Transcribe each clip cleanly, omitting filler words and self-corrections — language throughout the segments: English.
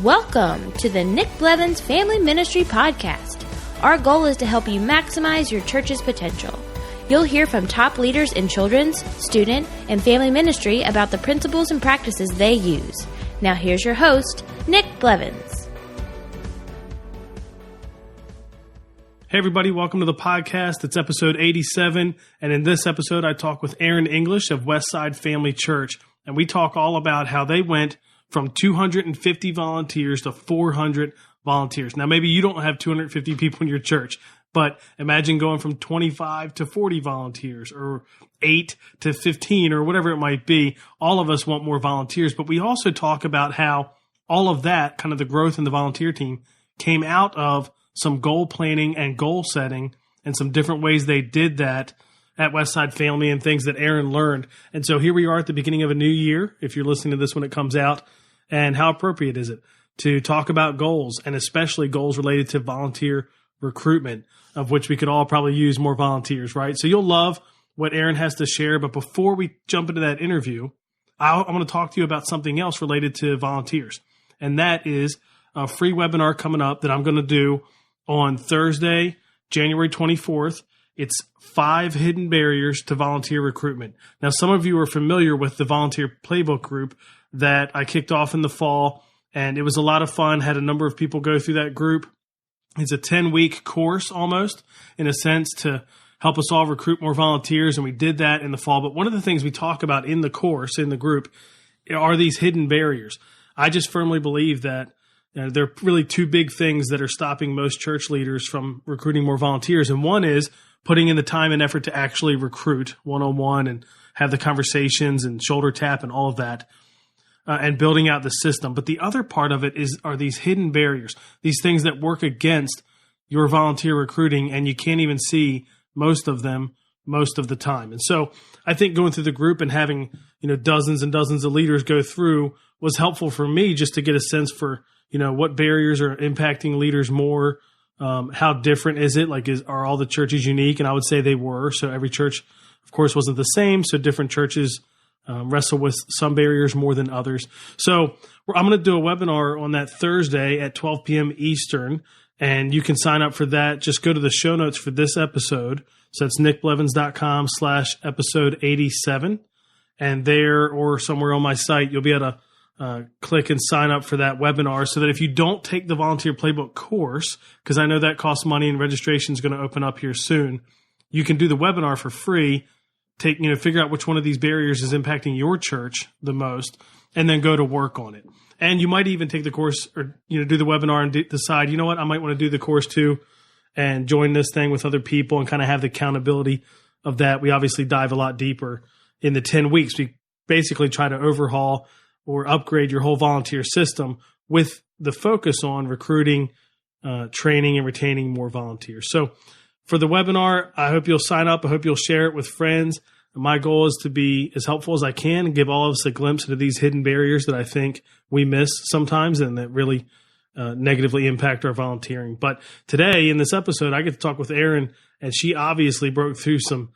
Welcome to the Nick Blevins Family Ministry Podcast. Our goal is to help you maximize your church's potential. You'll hear from top leaders in children's, student, and family ministry about the principles and practices they use. Now here's your host, Nick Blevins. Hey everybody, welcome to the podcast. It's episode 87, and in this episode I talk with Erin English of Westside Family Church, and we talk all about how they went from 250 volunteers to 400 volunteers. Now, maybe you don't have 250 people in your church, but imagine going from 25 to 40 volunteers or 8 to 15 or whatever it might be. All of us want more volunteers, but we also talk about how all of that, kind of the growth in the volunteer team, came out of some goal planning and goal setting and some different ways they did that at Westside Family and things that Erin learned. And so here we are at the beginning of a new year, if you're listening to this when it comes out. And how appropriate is it to talk about goals, and especially goals related to volunteer recruitment, of which we could all probably use more volunteers, right? So you'll love what Erin has to share. But before we jump into that interview, I want to talk to you about something else related to volunteers. And that is a free webinar coming up that I'm going to do on Thursday, January 24th. It's 5 hidden barriers to volunteer recruitment. Now, some of you are familiar with the volunteer playbook group that I kicked off in the fall, and it was a lot of fun. Had a number of people go through that group. It's a 10-week course almost, in a sense, to help us all recruit more volunteers, and we did that in the fall. But one of the things we talk about in the course, in the group, are these hidden barriers. I just firmly believe that there are really 2 big things that are stopping most church leaders from recruiting more volunteers, and one is putting in the time and effort to actually recruit one-on-one and have the conversations and shoulder tap and all of that. And building out the system. But the other part of it are these hidden barriers, these things that work against your volunteer recruiting, and you can't even see most of them most of the time. And so I think going through the group and having, dozens and dozens of leaders go through was helpful for me, just to get a sense for, what barriers are impacting leaders more. How different is it? Are all the churches unique? And I would say they were. So every church, of course, wasn't the same. So different churches wrestle with some barriers more than others. So I'm going to do a webinar on that Thursday at 12 p.m. Eastern, and you can sign up for that. Just go to the show notes for this episode. So that's nickblevins.com/episode 87. And there or somewhere on my site, you'll be able to click and sign up for that webinar, so that if you don't take the volunteer playbook course, because I know that costs money and registration is going to open up here soon, you can do the webinar for free. Figure out which one of these barriers is impacting your church the most, and then go to work on it. And you might even take the course or, do the webinar and decide, I might want to do the course too and join this thing with other people and kind of have the accountability of that. We obviously dive a lot deeper in the 10 weeks. We basically try to overhaul or upgrade your whole volunteer system with the focus on recruiting, training, and retaining more volunteers. So for the webinar, I hope you'll sign up. I hope you'll share it with friends. My goal is to be as helpful as I can and give all of us a glimpse into these hidden barriers that I think we miss sometimes and that really negatively impact our volunteering. But today in this episode, I get to talk with Erin, and she obviously broke through some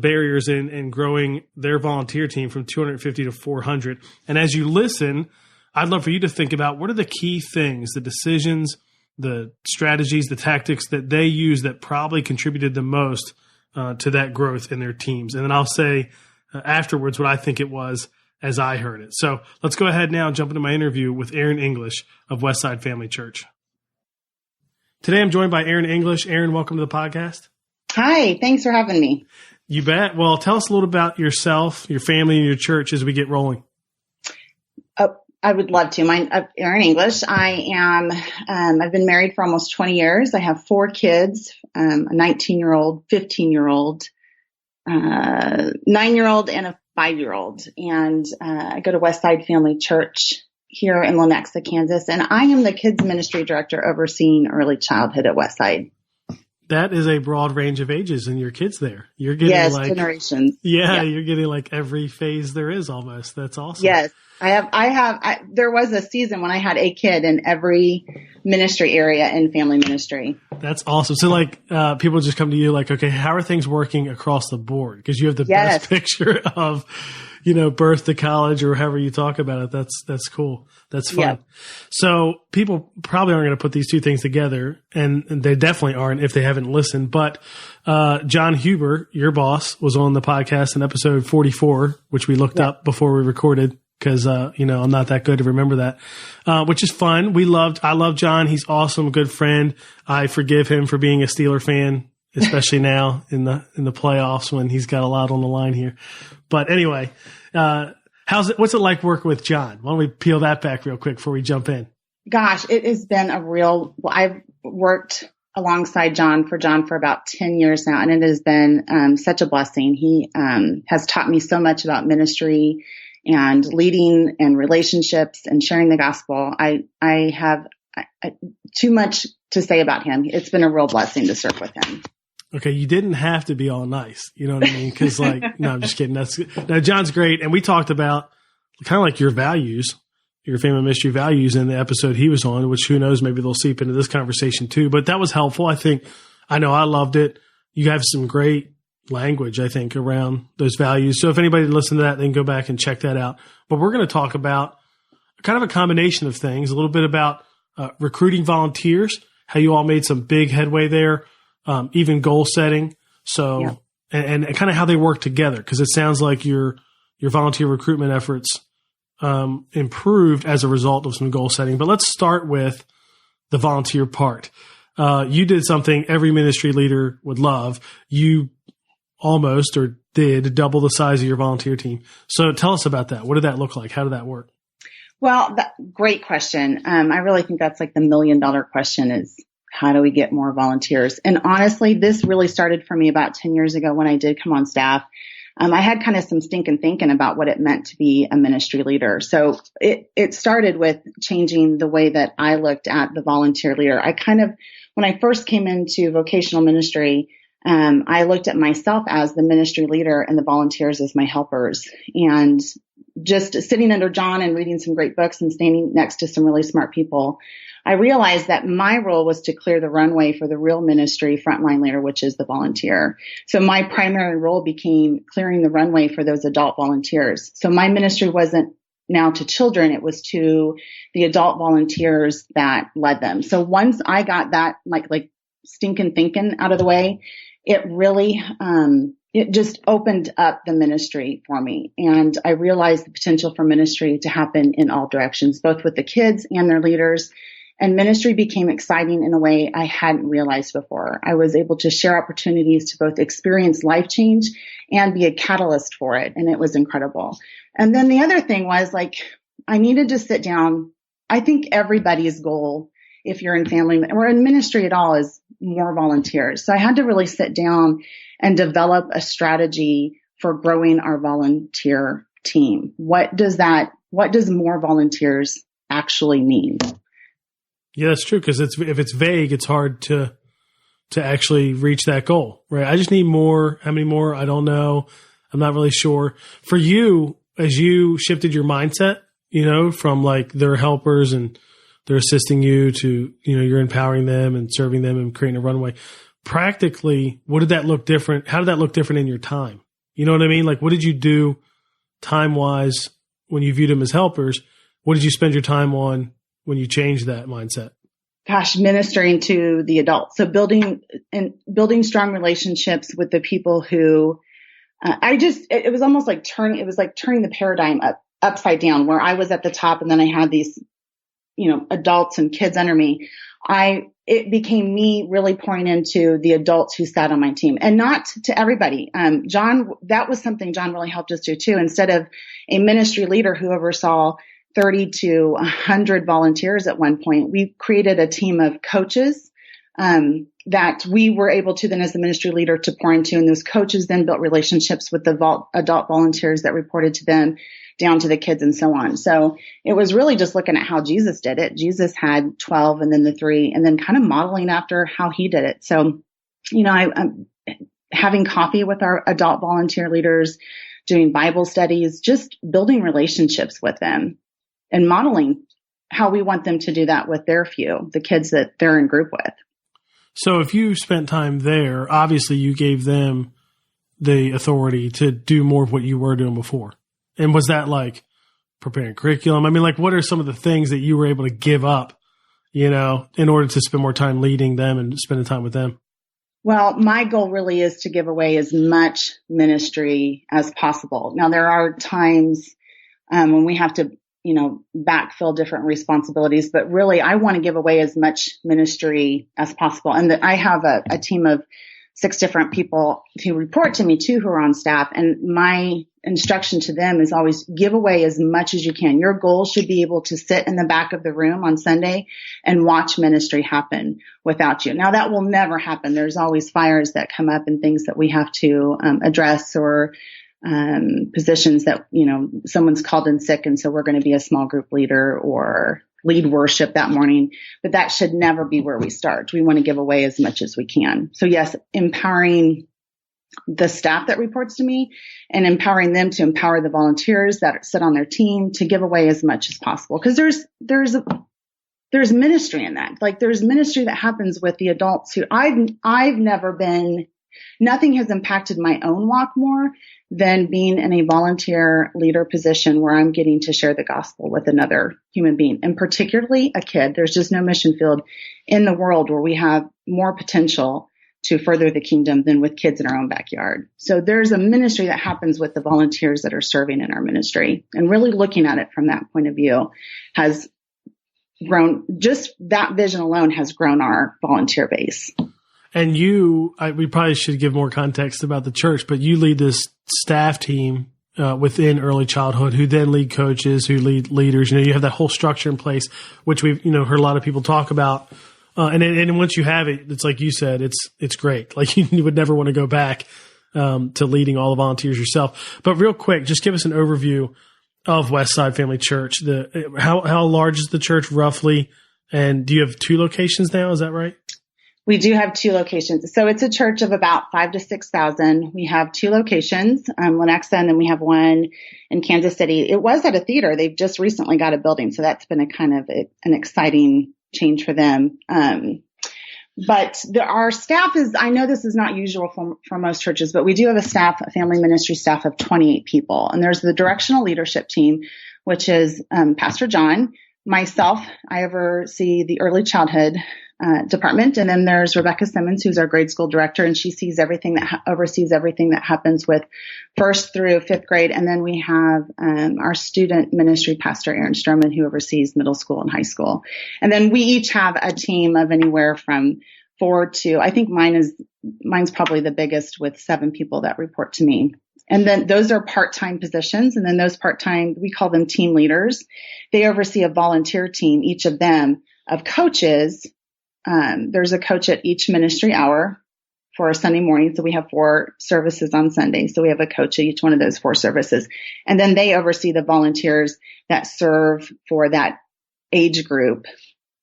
barriers in growing their volunteer team from 250 to 400. And as you listen, I'd love for you to think about what are the key things, the decisions, the strategies, the tactics that they use that probably contributed the most to that growth in their teams. And then I'll say afterwards what I think it was as I heard it. So let's go ahead now and jump into my interview with Erin English of Westside Family Church. Today I'm joined by Erin English. Erin, welcome to the podcast. Hi, thanks for having me. You bet. Well, tell us a little about yourself, your family, and your church as we get rolling. I would love to. I'm Erin English. I've been married for almost 20 years. I have 4 kids, a 19-year-old, 15-year-old, 9-year-old, and a 5-year-old. And I go to Westside Family Church here in Lenexa, Kansas. And I am the kids ministry director overseeing early childhood at Westside. That is a broad range of ages in your kids there. You're getting generations. Yeah, you're getting every phase there is almost. That's awesome. Yes. There was a season when I had a kid in every ministry area in family ministry. That's awesome. So like, people just come to you like, okay, how are things working across the board? Because you have the best picture of, birth to college or however you talk about it. That's cool. That's fun. Yep. So people probably aren't going to put these two things together, and they definitely aren't if they haven't listened. But John Huber, your boss, was on the podcast in episode 44, which we looked up before we recorded because, I'm not that good to remember that, which is fun. I love John. He's awesome, good friend. I forgive him for being a Steeler fan, especially now in the playoffs when he's got a lot on the line here. But anyway, what's it like working with John? Why don't we peel that back real quick before we jump in? Gosh, it has been I've worked alongside John for about 10 years now, and it has been such a blessing. He has taught me so much about ministry and leading and relationships and sharing the gospel. I have too much to say about him. It's been a real blessing to serve with him. Okay, you didn't have to be all nice. You know what I mean? Because no, I'm just kidding. No, John's great. And we talked about kind of like your values, your family ministry values in the episode he was on, which who knows, maybe they'll seep into this conversation too. But that was helpful. I know I loved it. You have some great language, I think, around those values. So if anybody listened to that, they can go back and check that out. But we're going to talk about kind of a combination of things, a little bit about recruiting volunteers, how you all made some big headway there. Even goal setting. So, and kind of how they work together. Cause it sounds like your volunteer recruitment efforts, improved as a result of some goal setting. But let's start with the volunteer part. You did something every ministry leader would love. You almost or did double the size of your volunteer team. So tell us about that. What did that look like? How did that work? Well, great question. I really think that's like the $1 million question is, how do we get more volunteers? And honestly, this really started for me about 10 years ago when I did come on staff. I had kind of some stinking thinking about what it meant to be a ministry leader. So it started with changing the way that I looked at the volunteer leader. When I first came into vocational ministry, I looked at myself as the ministry leader and the volunteers as my helpers. And just sitting under John and reading some great books and standing next to some really smart people, I realized that my role was to clear the runway for the real ministry frontline leader, which is the volunteer. So my primary role became clearing the runway for those adult volunteers. So my ministry wasn't now to children, it was to the adult volunteers that led them. So once I got that like stinking thinking out of the way, it really, it just opened up the ministry for me. And I realized the potential for ministry to happen in all directions, both with the kids and their leaders. And ministry became exciting in a way I hadn't realized before. I was able to share opportunities to both experience life change and be a catalyst for it. And it was incredible. And then the other thing was I needed to sit down. I think everybody's goal, if you're in family or in ministry at all, is more volunteers. So I had to really sit down and develop a strategy for growing our volunteer team. What does more volunteers actually mean? Yeah, that's true. Because if it's vague, it's hard to actually reach that goal, right? I just need more. How many more? I don't know. I'm not really sure. For you, as you shifted your mindset, from like they're helpers and they're assisting you to, you're empowering them and serving them and creating a runway. Practically, what did that look different? How did that look different in your time? You know what I mean? Like, what did you do time-wise when you viewed them as helpers? What did you spend your time on when you changed that mindset? Gosh, ministering to the adults. So building strong relationships with the people who, it was almost like turning the paradigm upside down, where I was at the top and then I had these, adults and kids under me. It became me really pouring into the adults who sat on my team, and not to everybody. John, that was something John really helped us do too. Instead of a ministry leader who oversaw 30 to 100 volunteers at one point, we created a team of coaches that we were able to then, as the ministry leader, to pour into. And those coaches then built relationships with the adult volunteers that reported to them, down to the kids and so on. So it was really just looking at how Jesus did it. Jesus had 12 and then the 3, and then kind of modeling after how he did it. So, I'm having coffee with our adult volunteer leaders, doing Bible studies, just building relationships with them and modeling how we want them to do that with their few, the kids that they're in group with. So if you spent time there, obviously you gave them the authority to do more of what you were doing before. And was that like preparing curriculum? I mean, like, what are some of the things that you were able to give up, in order to spend more time leading them and spending time with them? Well, my goal really is to give away as much ministry as possible. Now, there are times when we have to, backfill different responsibilities, but really I want to give away as much ministry as possible. And I have a team of 6 different people who report to me too, who are on staff. And my instruction to them is always give away as much as you can. Your goal should be able to sit in the back of the room on Sunday and watch ministry happen without you. Now that will never happen. There's always fires that come up and things that we have to address, or positions that, someone's called in sick. And so we're going to be a small group leader or lead worship that morning, but that should never be where we start. We want to give away as much as we can. So yes, empowering the staff that reports to me and empowering them to empower the volunteers that sit on their team to give away as much as possible. Cause there's ministry in that. Like there's ministry that happens with the adults who I've never been, nothing has impacted my own walk more than being in a volunteer leader position where I'm getting to share the gospel with another human being, and particularly a kid. There's just no mission field in the world where we have more potential to further the kingdom than with kids in our own backyard. So there's a ministry that happens with the volunteers that are serving in our ministry, and really looking at it from that point of view has grown. Just that vision alone has grown our volunteer base. And we probably should give more context about the church, but you lead this staff team within early childhood, who then lead coaches, who lead leaders. You have that whole structure in place, which we've heard a lot of people talk about. And once you have it, it's like you said, it's great. Like you would never want to go back to leading all the volunteers yourself. But real quick, just give us an overview of Westside Family Church. How large is the church roughly? And do you have 2 locations now? Is that right? We do have 2 locations. So it's a church of about 5,000 to 6,000. We have 2 locations, Lenexa, and then we have one in Kansas City. It was at a theater. They've just recently got a building. So that's been a kind of an exciting change for them. But our staff I know this is not usual for most churches, but we do have a family ministry staff of 28 people. And there's the directional leadership team, which is Pastor John, myself. I oversee the early childhood department. And then there's Rebecca Simmons, who's our grade school director, and she sees everything oversees everything that happens with 1st through 5th grade. And then we have our student ministry pastor, Erin English, who oversees middle school and high school. And then we each have a team of anywhere from 4 to, I think mine's probably the biggest, with 7 people that report to me. And then those are part-time positions. And then those part-time, we call them team leaders. They oversee a volunteer team, each of them, of coaches. There's a coach at each ministry hour for a Sunday morning. So we have 4 services on Sunday. So we have a coach at each one of those 4 services. And then they oversee the volunteers that serve for that age group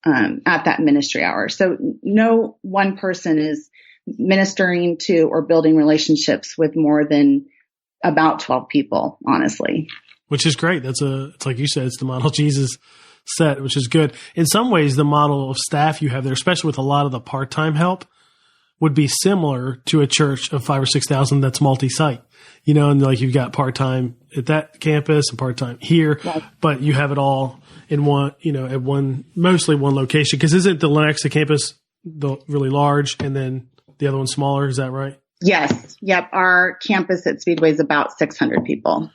at that ministry hour. So no one person is ministering to or building relationships with more than about 12 people, honestly. Which is great. It's like you said, it's the model Jesus set, which is good. In some ways, the model of staff you have there, especially with a lot of the part-time help, would be similar to a church of 5,000 or 6,000 that's multi-site. And like you've got part-time at that campus and part-time here, right, but you have it all in one, at mostly one location. Because isn't the Lenexa campus really large and then the other one's smaller? Is that right? Yes. Yep. Our campus at Speedway is about 600 people.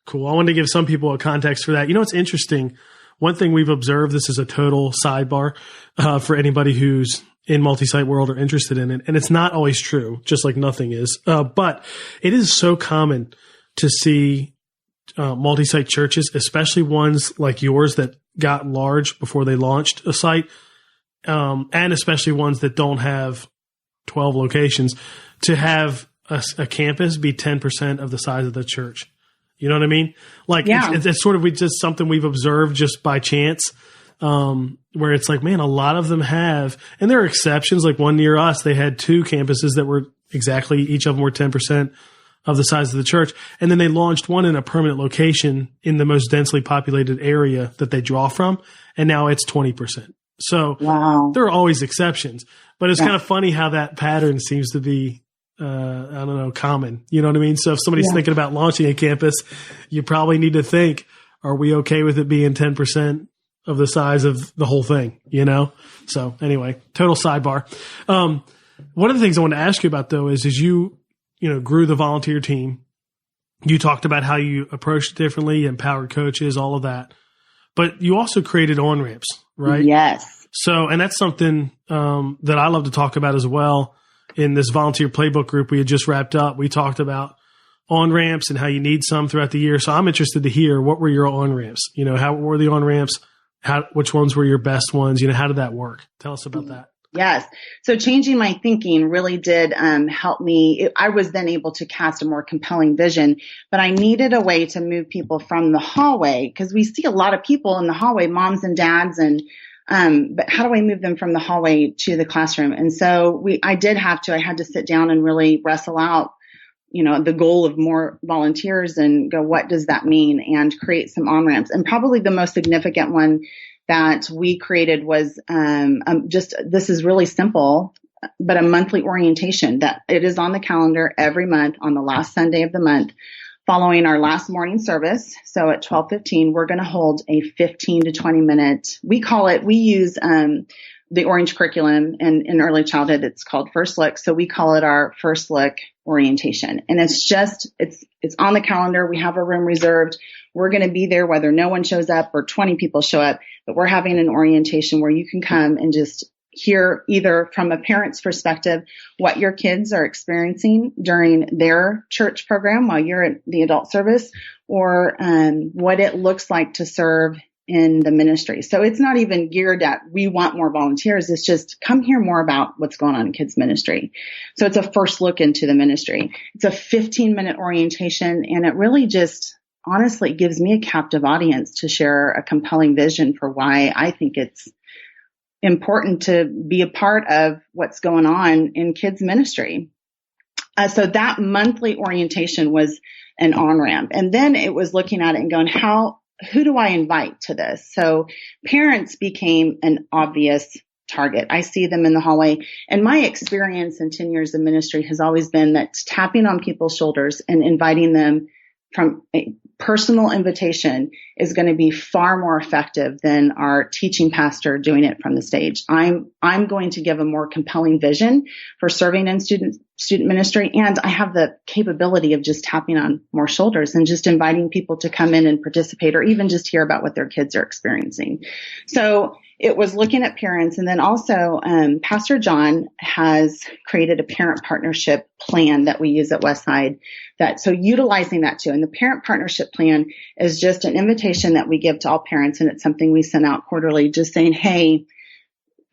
Cool. I wanted to give some people a context for that. It's interesting. One thing we've observed, this is a total sidebar for anybody who's in multi-site world or interested in it. And it's not always true, just like nothing is. But it is so common to see multi-site churches, especially ones like yours that got large before they launched a site, and especially ones that don't have 12 locations, to have a campus be 10% of the size of the church. You know what I mean? Like, yeah. It's sort of just something we've observed just by chance, where it's like, man, a lot of them have, and there are exceptions. Like one near us, they had 2 campuses that were exactly, each of them were 10% of the size of the church. And then they launched one in a permanent location in the most densely populated area that they draw from. And now it's 20%. So wow. There are always exceptions, but it's kind of funny how that pattern seems to be, common. You know what I mean? So if somebody's thinking about launching a campus, you probably need to think, are we okay with it being 10% of the size of the whole thing? So anyway, total sidebar. One of the things I want to ask you about though is you grew the volunteer team. You talked about how you approached it differently, empowered coaches, all of that, but you also created on-ramps, right? Yes. So, and that's something, that I love to talk about as well. In this volunteer playbook group we had just wrapped up, we talked about on-ramps and how you need some throughout the year. So I'm interested to hear, what were your on-ramps? How were the on-ramps? Which ones were your best ones? How did that work? Tell us about that. Yes. So changing my thinking really did help me. I was then able to cast a more compelling vision, but I needed a way to move people from the hallway, because we see a lot of people in the hallway, moms and dads, and but how do I move them from the hallway to the classroom? And so I had to sit down and really wrestle out, the goal of more volunteers and go, what does that mean? And create some on-ramps. And probably the most significant one that we created was, this is really simple, but a monthly orientation that it is on the calendar every month on the last Sunday of the month. Following our last morning service, so at 12:15, we're going to hold a 15 to 20 minute. We use the Orange curriculum, and in early childhood, it's called First Look. So we call it our First Look orientation, and it's on the calendar. We have a room reserved. We're going to be there whether no one shows up or 20 people show up, but we're having an orientation where you can come and just hear either from a parent's perspective what your kids are experiencing during their church program while you're at the adult service, or what it looks like to serve in the ministry. So it's not even geared at, we want more volunteers. It's just, come hear more about what's going on in kids ministry. So it's a first look into the ministry. It's a 15-minute orientation, and it really just honestly gives me a captive audience to share a compelling vision for why I think it's important to be a part of what's going on in kids ministry. So that monthly orientation was an on-ramp. And then it was looking at it and going, who do I invite to this? So parents became an obvious target. I see them in the hallway. And my experience in 10 years of ministry has always been that tapping on people's shoulders and inviting them from a personal invitation is going to be far more effective than our teaching pastor doing it from the stage. I'm going to give a more compelling vision for serving in student ministry, and I have the capability of just tapping on more shoulders and just inviting people to come in and participate, or even just hear about what their kids are experiencing. So it was looking at parents, and then also Pastor John has created a parent partnership plan that we use at Westside. So utilizing that too. And the parent partnership plan is just an invitation that we give to all parents, and it's something we send out quarterly, just saying, hey,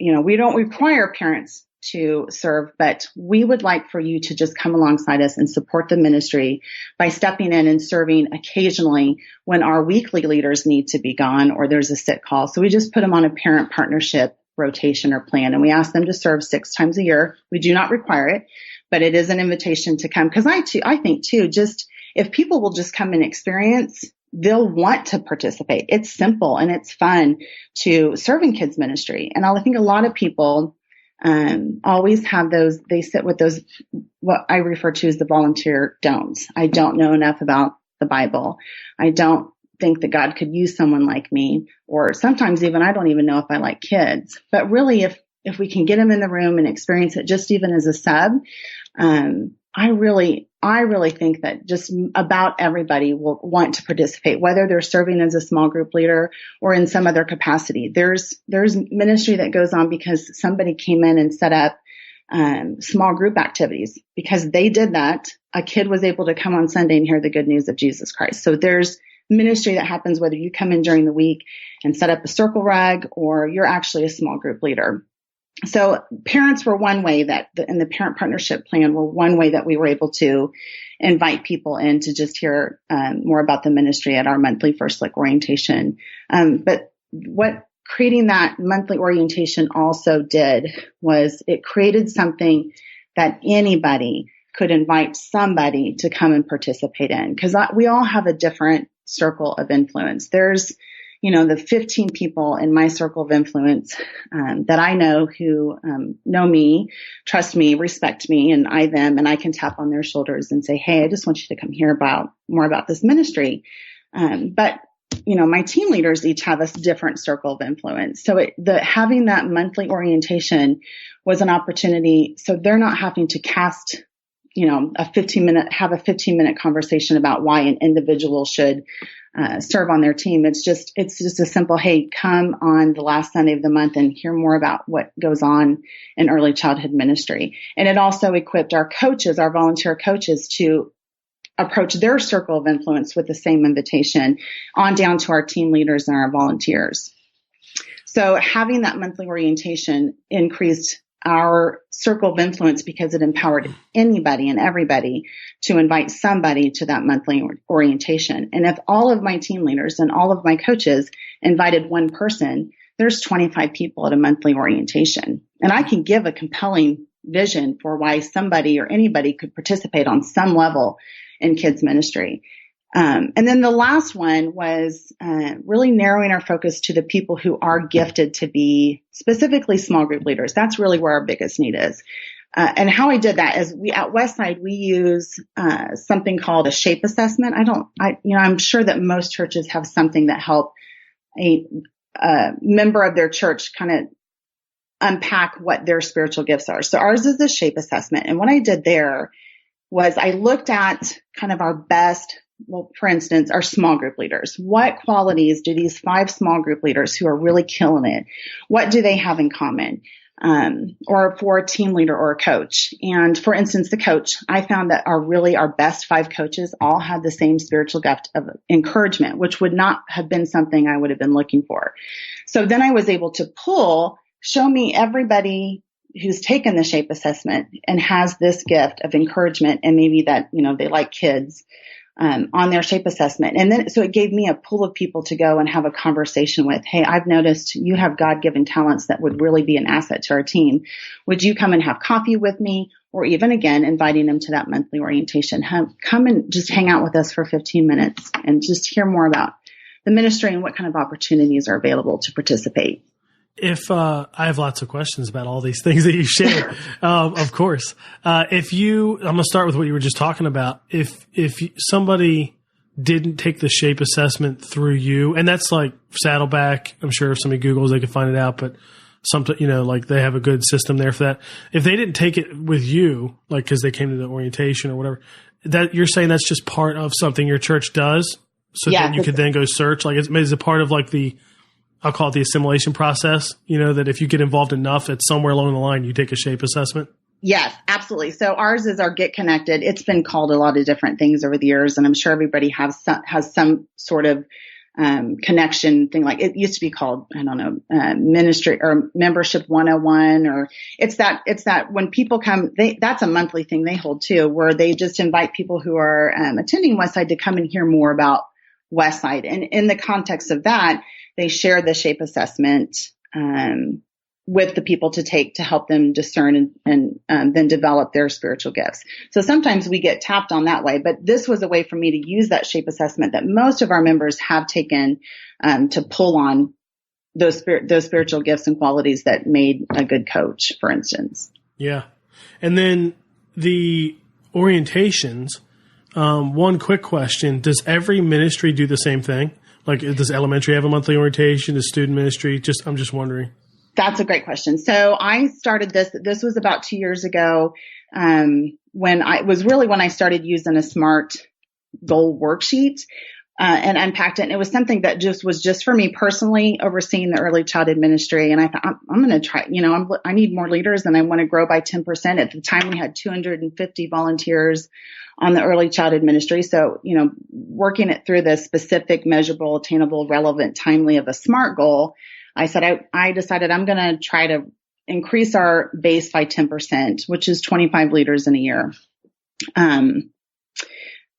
we don't require parents to serve, but we would like for you to just come alongside us and support the ministry by stepping in and serving occasionally when our weekly leaders need to be gone or there's a sick call. So we just put them on a parent partnership rotation or plan, and we ask them to serve 6 times a year. We do not require it, but it is an invitation to come, because I think too, just if people will just come and experience, they'll want to participate. It's simple and it's fun to serve in kids ministry. And I think a lot of people always have they sit with those, what I refer to as the volunteer don'ts. I don't know enough about the Bible. I don't think that God could use someone like me, or sometimes even, I don't even know if I like kids. But really, if we can get them in the room and experience it just even as a sub, I really think that just about everybody will want to participate, whether they're serving as a small group leader or in some other capacity. There's ministry that goes on because somebody came in and set up small group activities. Because they did that, a kid was able to come on Sunday and hear the good news of Jesus Christ. So there's ministry that happens whether you come in during the week and set up a circle rag or you're actually a small group leader. So parents were one way and the parent partnership plan were one way that we were able to invite people in to just hear more about the ministry at our monthly First Look orientation. But what creating that monthly orientation also did was it created something that anybody could invite somebody to come and participate in, because we all have a different circle of influence. There's, the 15 people in my circle of influence that I know who know me, trust me, respect me, and I them, and I can tap on their shoulders and say, hey, I just want you to come hear more about this ministry. But my team leaders each have a different circle of influence. So having that monthly orientation was an opportunity. So they're not having to cast, have a 15-minute conversation about why an individual should serve on their team. It's just a simple, hey, come on the last Sunday of the month and hear more about what goes on in early childhood ministry. And it also equipped our coaches, our volunteer coaches, to approach their circle of influence with the same invitation on down to our team leaders and our volunteers. So having that monthly orientation increased our circle of influence because it empowered anybody and everybody to invite somebody to that monthly orientation. And if all of my team leaders and all of my coaches invited one person, there's 25 people at a monthly orientation. And I can give a compelling vision for why somebody or anybody could participate on some level in kids ministry. And then the last one was really narrowing our focus to the people who are gifted to be specifically small group leaders. That's really where our biggest need is. And how I did that is at Westside, we use something called a shape assessment. I'm sure that most churches have something that help a member of their church kind of unpack what their spiritual gifts are. So ours is the shape assessment. And what I did there was I looked at kind of our best, for instance, our small group leaders. What qualities do these 5 small group leaders who are really killing it, what do they have in common? Or for a team leader or a coach. And for instance, the coach, I found that our best 5 coaches all had the same spiritual gift of encouragement, which would not have been something I would have been looking for. So then I was able to show me everybody who's taken the shape assessment and has this gift of encouragement, and maybe that, they like kids, on their shape assessment. And then, so it gave me a pool of people to go and have a conversation with. Hey, I've noticed you have God-given talents that would really be an asset to our team. Would you come and have coffee with me? Or even again, inviting them to that monthly orientation. Come and just hang out with us for 15 minutes and just hear more about the ministry and what kind of opportunities are available to participate. If I have lots of questions about all these things that you shared, of course. I'm going to start with what you were just talking about. If somebody didn't take the shape assessment through you, and that's like Saddleback, I'm sure if somebody Googles, they could find it out, but like they have a good system there for that. If they didn't take it with you, like because they came to the orientation or whatever, that you're saying that's just part of something your church does, so that you could then go search. Like it's a part of like I'll call it the assimilation process, that if you get involved enough, it's somewhere along the line, you take a shape assessment. Yes, absolutely. So ours is our Get Connected. It's been called a lot of different things over the years, and I'm sure everybody has some sort of connection thing. Like it used to be called, ministry or membership 101, or it's that when people come, that's a monthly thing they hold too, where they just invite people who are attending Westside to come and hear more about Westside. And in the context of that, they share the shape assessment with the people to take to help them discern and then develop their spiritual gifts. So sometimes we get tapped on that way, but this was a way for me to use that shape assessment that most of our members have taken to pull on those spiritual gifts and qualities that made a good coach, for instance. Yeah. And then the orientations, one quick question, does every ministry do the same thing? Like, does elementary have a monthly orientation? Does student ministry? I'm just wondering. That's a great question. So I started this was about 2 years ago, when I started using a SMART goal worksheet, and unpacked it. And it was something that was just for me personally, overseeing the early childhood ministry. And I thought, I'm going to try, I need more leaders and I want to grow by 10%. At the time we had 250 volunteers on the early childhood ministry. So, working it through the specific, measurable, attainable, relevant, timely of a SMART goal, I said, I decided I'm going to try to increase our base by 10%, which is 25 leaders in a year.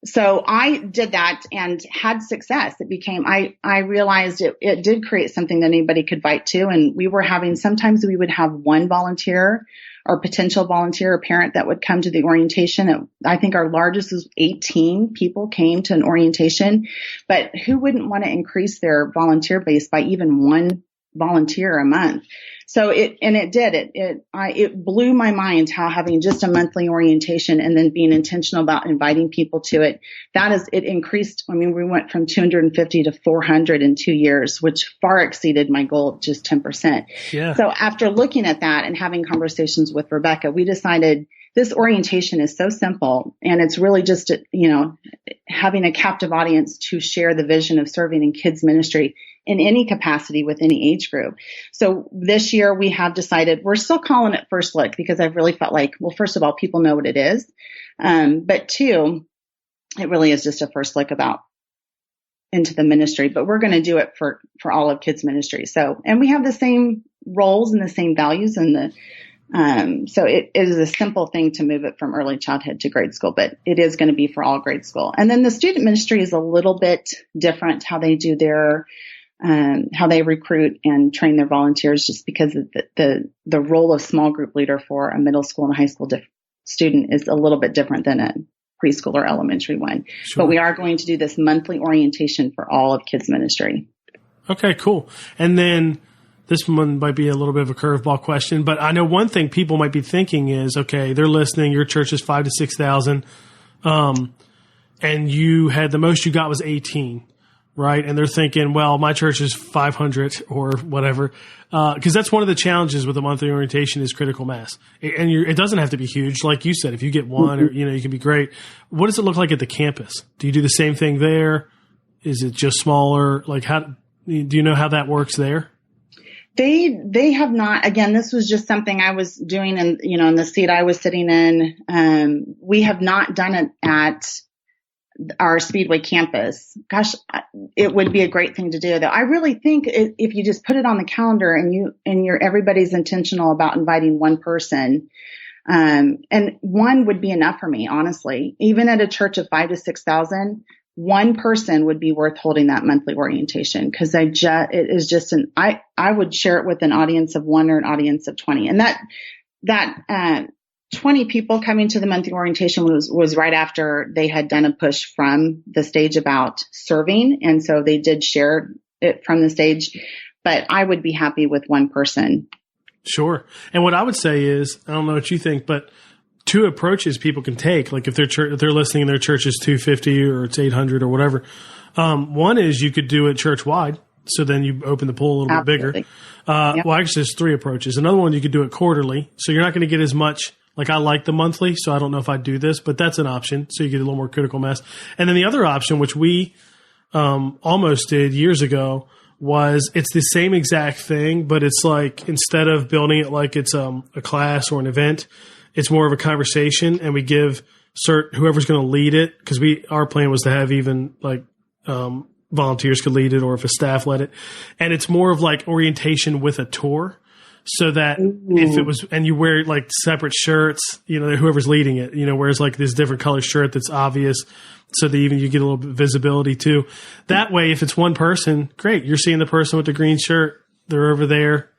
So I did that and had success. It became, I realized it did create something that anybody could bite to. And sometimes we would have one volunteer or potential volunteer or parent that would come to the orientation. I think our largest was 18 people came to an orientation, but who wouldn't want to increase their volunteer base by even one volunteer a month? So it blew my mind how having just a monthly orientation and then being intentional about inviting people to it, it increased. I mean, we went from 250 to 400 in 2 years, which far exceeded my goal of just 10%. Yeah. So after looking at that and having conversations with Rebecca, we decided this orientation is so simple, and it's really just, having a captive audience to share the vision of serving in kids ministry in any capacity with any age group. So this year we have decided we're still calling it First Look, because I've really felt like, well, first of all, people know what it is. But two, it really is just a first look into the ministry, but we're going to do it for all of kids ministry. So, and we have the same roles and the same values so it is a simple thing to move it from early childhood to grade school, but it is going to be for all grade school. And then the student ministry is a little bit different, how they do how they recruit and train their volunteers, just because of the role of small group leader for a middle school and high school student is a little bit different than a preschool or elementary one. Sure. But we are going to do this monthly orientation for all of kids ministry. Okay, cool. And then this one might be a little bit of a curveball question, but I know one thing people might be thinking is, okay, they're listening, your church is 5,000 to 6,000, and you had the most you got was 18, right? And they're thinking, well, my church is 500 or whatever, because that's one of the challenges with the monthly orientation is critical mass. And it doesn't have to be huge. Like you said, if you get one or, you can be great. What does it look like at the campus? Do you do the same thing there? Is it just smaller? Like, how do you know how that works there? They have not. Again, this was just something I was doing in the seat I was sitting in. We have not done it at our Speedway campus. Gosh, it would be a great thing to do, though. I really think if you just put it on the calendar and everybody's intentional about inviting one person, and one would be enough for me, honestly. Even at a church of 5,000 to 6,000, one person would be worth holding that monthly orientation, because I would share it with an audience of 1 or an audience of 20. And that 20 people coming to the monthly orientation was right after they had done a push from the stage about serving. And so they did share it from the stage, but I would be happy with one person. Sure. And what I would say is, I don't know what you think, but two approaches people can take. Like if they're listening and their church is 250 or it's 800 or whatever. One is you could do it church wide. So then you open the pool a little bit bigger. Yep. Well, actually there's 3 approaches. Another one, you could do it quarterly. So you're not going to get as much. Like I like the monthly, so I don't know if I'd do this, but that's an option. So you get a little more critical mass. And then the other option, which we almost did years ago, was it's the same exact thing, but it's like instead of building it like it's a class or an event, it's more of a conversation, and we give whoever's going to lead it, because our plan was to have even like volunteers could lead it, or if a staff led it, and it's more of like orientation with a tour, so that if it was, and you wear like separate shirts, whoever's leading it, wears like this different color shirt that's obvious, so that even you get a little bit of visibility too. That way, if it's one person, great, you're seeing the person with the green shirt, they're over there,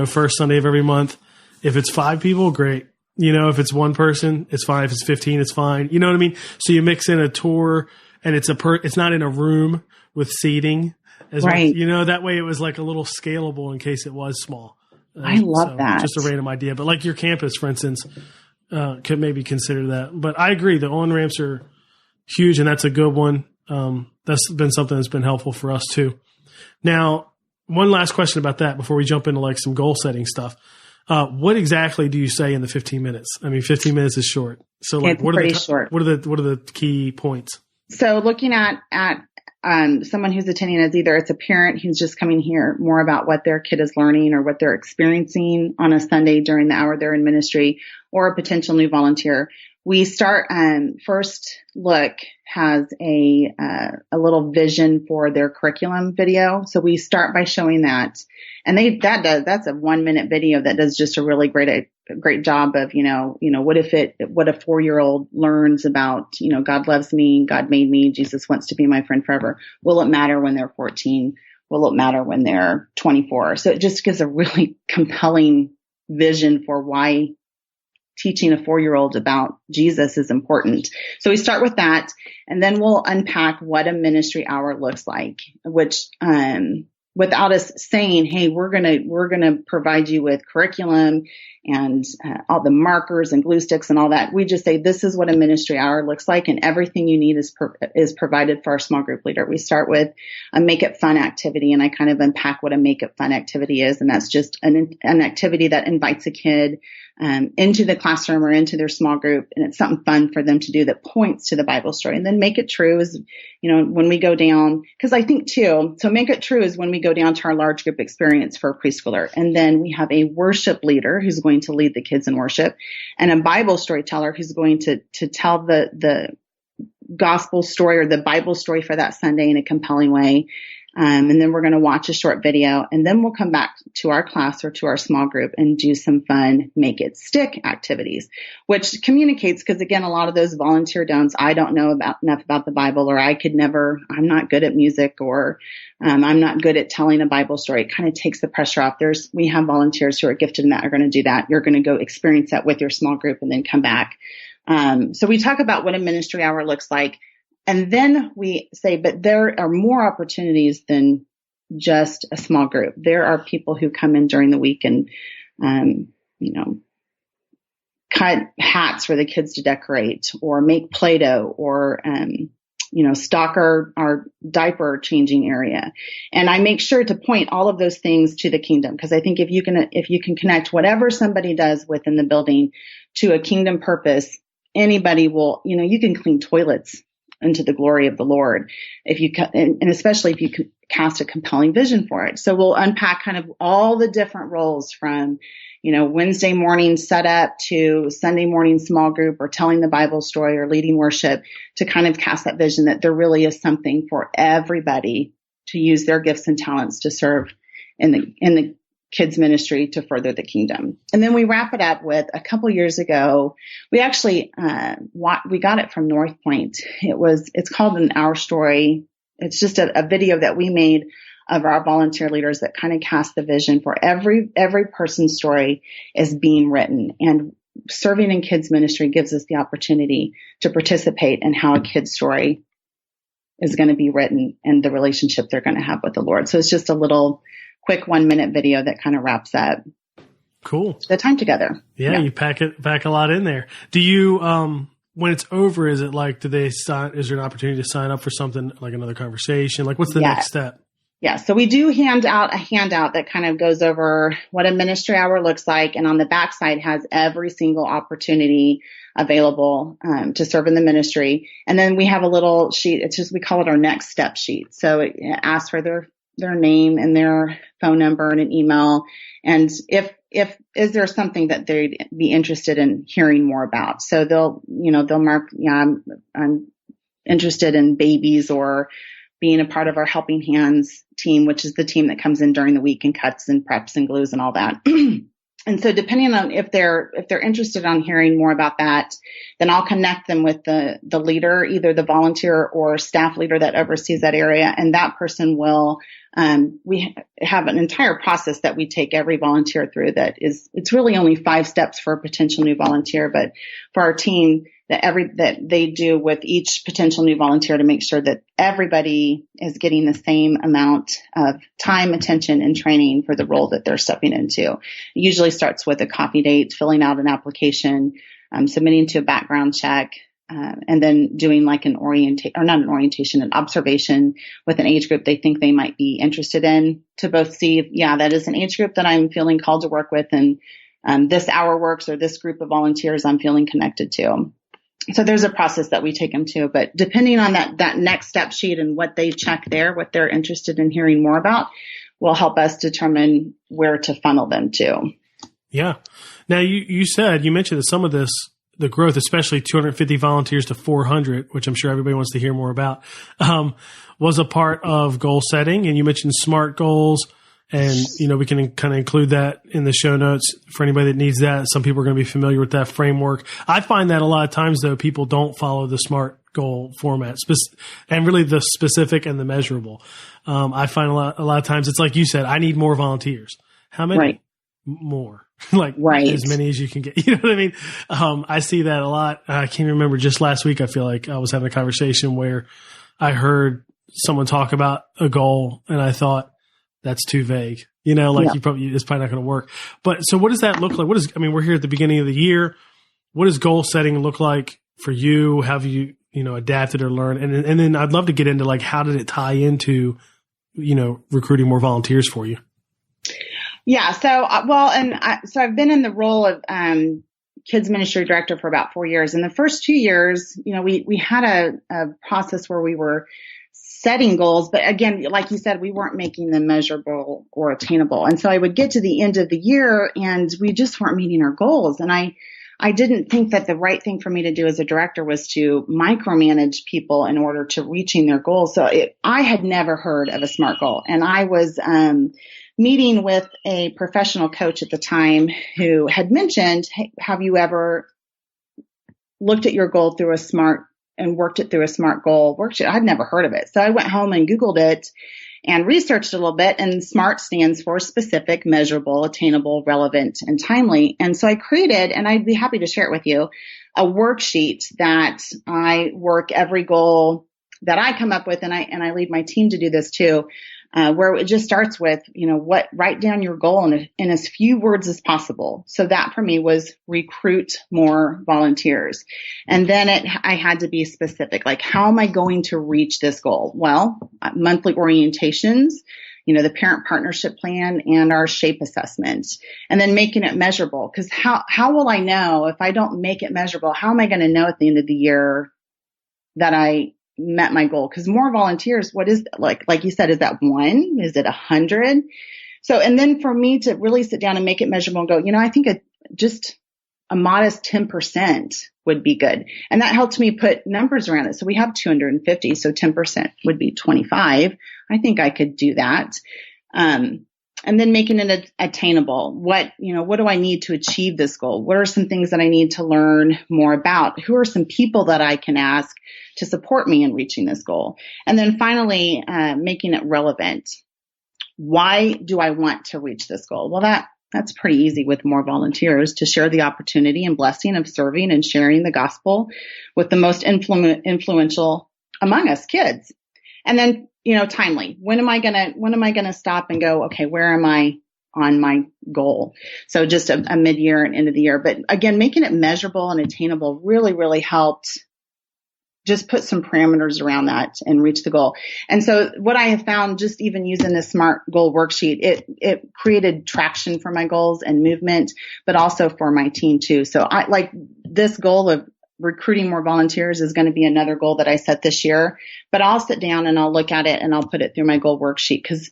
first Sunday of every month. If it's 5 people, great. If it's one person, it's fine. If it's 15, it's fine. You know what I mean? So you mix in a tour, and it's not in a room with seating. Right. That way it was like a little scalable in case it was small. I love that. Just a random idea. But like your campus, for instance, could maybe consider that. But I agree. The on-ramps are huge, and that's a good one. That's been something that's been helpful for us too. Now, one last question about that before we jump into like some goal setting stuff. What exactly do you say in the 15 minutes? I mean, 15 minutes is short. So like, what are the key points? So looking at someone who's attending as either it's a parent who's just coming here more about what their kid is learning or what they're experiencing on a Sunday during the hour they're in ministry, or a potential new volunteer. We start, First Look has a little vision for their curriculum video. So we start by showing that. And that's a 1-minute video that does just a really great job of, what if a 4-year-old learns about, God loves me, God made me, Jesus wants to be my friend forever. Will it matter when they're 14? Will it matter when they're 24? So it just gives a really compelling vision for why teaching a 4-year-old about Jesus is important. So we start with that, and then we'll unpack what a ministry hour looks like, which, without us saying, hey, we're going to provide you with curriculum and all the markers and glue sticks and all that. We just say, this is what a ministry hour looks like, and everything you need is provided for our small group leader. We start with a make it fun activity, and I kind of unpack what a make it fun activity is. And that's just an activity that invites a kid into the classroom or into their small group. And it's something fun for them to do that points to the Bible story. And then make it true is, when we go down, because I think too, so make it true is when we go down to our large group experience for a preschooler. And then we have a worship leader who's going to lead the kids in worship, and a Bible storyteller who's going to tell the gospel story or the Bible story for that Sunday in a compelling way. And then we're going to watch a short video, and then we'll come back to our class or to our small group and do some fun make it stick activities, which communicates, because again, a lot of those volunteer don'ts, I don't know enough about the Bible, or I'm not good at music, or I'm not good at telling a Bible story. It kind of takes the pressure off. We have volunteers who are gifted in that, are going to do that. You're going to go experience that with your small group and then come back. So we talk about what a ministry hour looks like. And then we say, but there are more opportunities than just a small group. There are people who come in during the week and, cut hats for the kids to decorate, or make Play-Doh, or, stock our diaper changing area. And I make sure to point all of those things to the kingdom, because I think if you can connect whatever somebody does within the building to a kingdom purpose, anybody will, you can clean toilets into the glory of the Lord, and especially if you could cast a compelling vision for it. So we'll unpack kind of all the different roles from, Wednesday morning setup to Sunday morning small group, or telling the Bible story, or leading worship, to kind of cast that vision that there really is something for everybody to use their gifts and talents to serve in the kids ministry to further the kingdom. And then we wrap it up with, a couple years ago, we actually, we got it from North Point. It's called an Our Story. It's just a video that we made of our volunteer leaders that kind of cast the vision for every person's story is being written. And serving in kids ministry gives us the opportunity to participate in how a kid's story is going to be written and the relationship they're going to have with the Lord. So it's just a little quick 1-minute video that kind of wraps up cool the time together. Yeah. You pack a lot in there. Do you, when it's over, is it like, is there an opportunity to sign up for something like another conversation? Like, what's the next step? Yeah. So we do hand out a handout that kind of goes over what a ministry hour looks like. And on the backside has every single opportunity available to serve in the ministry. And then we have a little sheet. We call it our next step sheet. So it asks for their name and their phone number and an email. And is there something that they'd be interested in hearing more about? So they'll mark, I'm interested in babies, or being a part of our Helping Hands team, which is the team that comes in during the week and cuts and preps and glues and all that. And so depending on if they're interested on hearing more about that, then I'll connect them with the leader, either the volunteer or staff leader that oversees that area. And that person will, we have an entire process that we take every volunteer through it's really only 5 steps for a potential new volunteer, but for our team, that they do with each potential new volunteer to make sure that everybody is getting the same amount of time, attention, and training for the role that they're stepping into. It usually starts with a coffee date, filling out an application, submitting to a background check, and then doing like an observation with an age group they think they might be interested in, to both see, that is an age group that I'm feeling called to work with, and this hour works, or this group of volunteers I'm feeling connected to. So there's a process that we take them to, but depending on that next step sheet and what they check there, what they're interested in hearing more about, will help us determine where to funnel them to. Yeah. Now you mentioned that some of this, the growth, especially 250 volunteers to 400, which I'm sure everybody wants to hear more about, was a part of goal setting. And you mentioned SMART goals. And, we can kind of include that in the show notes for anybody that needs that. Some people are going to be familiar with that framework. I find that a lot of times, though, people don't follow the SMART goal format, and really the specific and the measurable. I find a lot of times it's like you said, I need more volunteers. How many? Right. More. like right. as many as you can get. You know what I mean? I see that a lot. I can't remember, just last week, I feel like I was having a conversation where I heard someone talk about a goal and I thought, that's too vague. You know, like it's probably not going to work. But so what does that look like? We're here at the beginning of the year. What does goal setting look like for you? Have you, adapted or learned? And then I'd love to get into like, how did it tie into, recruiting more volunteers for you? Yeah. So, I've been in the role of, kids ministry director for about 4 years. In the first 2 years, we had a process where we were setting goals, but again, like you said, we weren't making them measurable or attainable. And so I would get to the end of the year and we just weren't meeting our goals. And I didn't think that the right thing for me to do as a director was to micromanage people in order to reaching their goals. So I had never heard of a SMART goal. And I was, meeting with a professional coach at the time who had mentioned, hey, have you ever looked at your goal through a SMART and worked it through a SMART goal worksheet? I'd never heard of it. So I went home and Googled it and researched a little bit, and SMART stands for specific, measurable, attainable, relevant, and timely. And so I created, and I'd be happy to share it with you, a worksheet that I work every goal that I come up with, and I lead my team to do this too, where it just starts with, write down your goal in as few words as possible. So that for me was recruit more volunteers. And then I had to be specific, like, how am I going to reach this goal? Well, monthly orientations, the parent partnership plan and our SHAPE assessment, and then making it measurable. Cause how will I know if I don't make it measurable? How am I going to know at the end of the year that I met my goal? Because more volunteers, what is like you said, is that 1? Is it 100? So, and then for me to really sit down and make it measurable and go, I think just a modest 10% would be good. And that helped me put numbers around it. So we have 250. So 10% would be 25. I think I could do that. And then making it attainable. What do I need to achieve this goal? What are some things that I need to learn more about? Who are some people that I can ask to support me in reaching this goal? And then finally, making it relevant. Why do I want to reach this goal? Well, that's pretty easy with more volunteers, to share the opportunity and blessing of serving and sharing the gospel with the most influential among us, kids. And then, timely. When am I gonna stop and go, okay, where am I on my goal? So just a mid-year and end of the year. But again, making it measurable and attainable really, really helped just put some parameters around that and reach the goal. And so what I have found, just even using the SMART goal worksheet, it created traction for my goals and movement, but also for my team too. So I like this goal of recruiting more volunteers is going to be another goal that I set this year, but I'll sit down and I'll look at it and I'll put it through my goal worksheet, because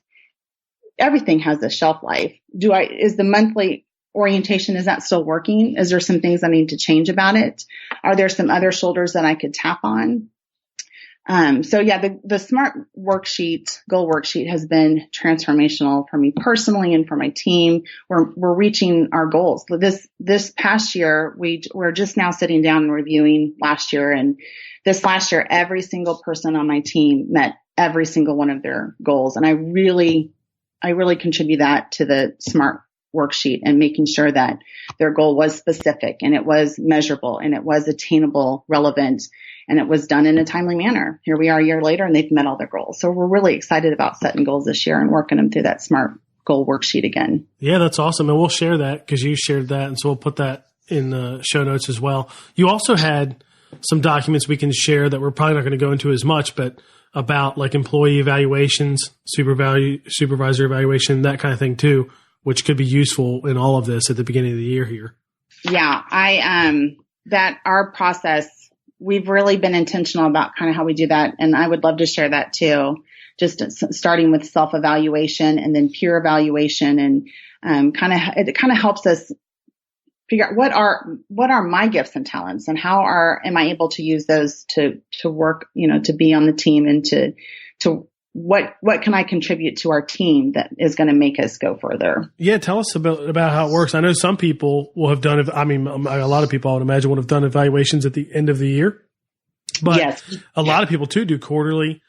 everything has a shelf life. Is the monthly orientation, is that still working? Is there some things I need to change about it? Are there some other shoulders that I could tap on? So yeah, the SMART worksheet, goal worksheet, has been transformational for me personally and for my team. We're reaching our goals. This past year, we're just now sitting down and reviewing last year. And this last year, every single person on my team met every single one of their goals. And I really contribute that to the SMART worksheet, and making sure that their goal was specific and it was measurable and it was attainable, relevant, and it was done in a timely manner. Here we are a year later and they've met all their goals. So we're really excited about setting goals this year and working them through that SMART goal worksheet again. Yeah, that's awesome. And we'll share that because you shared that. And so we'll put that in the show notes as well. You also had some documents we can share that we're probably not going to go into as much, but about like employee evaluations, supervisor evaluation, that kind of thing too, which could be useful in all of this at the beginning of the year here. Yeah, that our process, we've really been intentional about kind of how we do that. And I would love to share that too, just starting with self-evaluation and then peer evaluation. And it kind of helps us figure out what are my gifts and talents, and how am I able to use those to work, to be on the team, and to what can I contribute to our team that is going to make us go further? Yeah. Tell us about how it works. I know some people will have done, a lot of people I would imagine would have done evaluations at the end of the year, but yes, a lot of people too do quarterly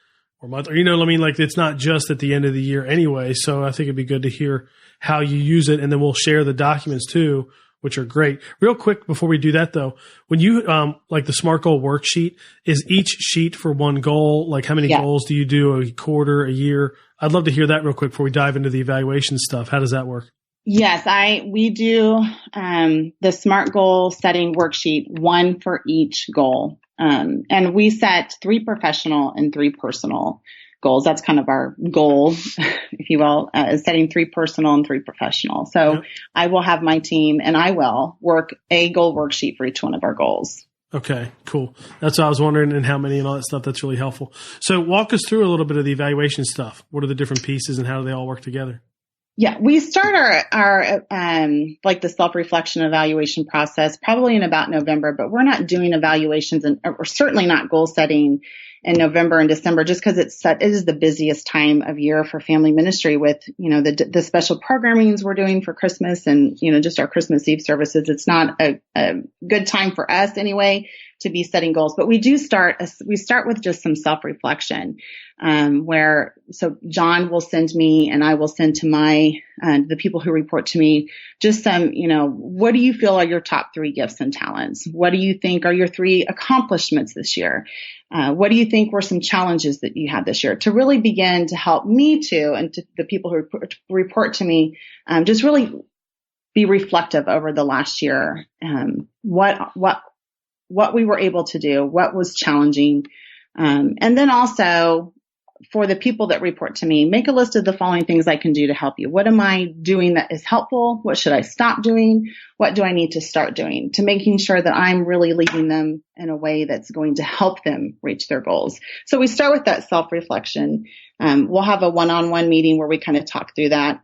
or month, or, you know what I mean? Like, it's not just at the end of the year anyway. So I think it'd be good to hear how you use it. And then we'll share the documents too, which are great. Real quick before we do that though, when you, like the SMART goal worksheet, is each sheet for one goal? Like, how many goals do you do a quarter, a year? I'd love to hear that real quick before we dive into the evaluation stuff. How does that work? Yes, we do the SMART goal setting worksheet, one for each goal. And we set 3 professional and 3 personal goals. That's kind of our goal, if you will, is setting 3 personal and 3 professional. So I will have my team and I will work a goal worksheet for each one of our goals. Okay, cool. That's what I was wondering, and how many and all that stuff. That's really helpful. So walk us through a little bit of the evaluation stuff. What are the different pieces and how do they all work together? Yeah, we start our like the self-reflection evaluation process probably in about November, but we're not doing evaluations and we're certainly not goal setting in November and December just because it is the busiest time of year for family ministry with, you know, the special programmings we're doing for Christmas and, you know, just our Christmas Eve services. It's not a good time for us anyway to be setting goals, but we start with just some self-reflection, so John will send me and I will send to the people who report to me just some, you know, what do you feel are your top 3 gifts and talents? What do you think are your 3 accomplishments this year? What do you think were some challenges that you had this year, to really begin to help me too, and to the people who report to me, just really be reflective over the last year. What we were able to do, what was challenging. And then also for the people that report to me, make a list of the following things I can do to help you. What am I doing that is helpful? What should I stop doing? What do I need to start doing, to making sure that I'm really leading them in a way that's going to help them reach their goals? So we start with that self-reflection. We'll have a one-on-one meeting where we kind of talk through that.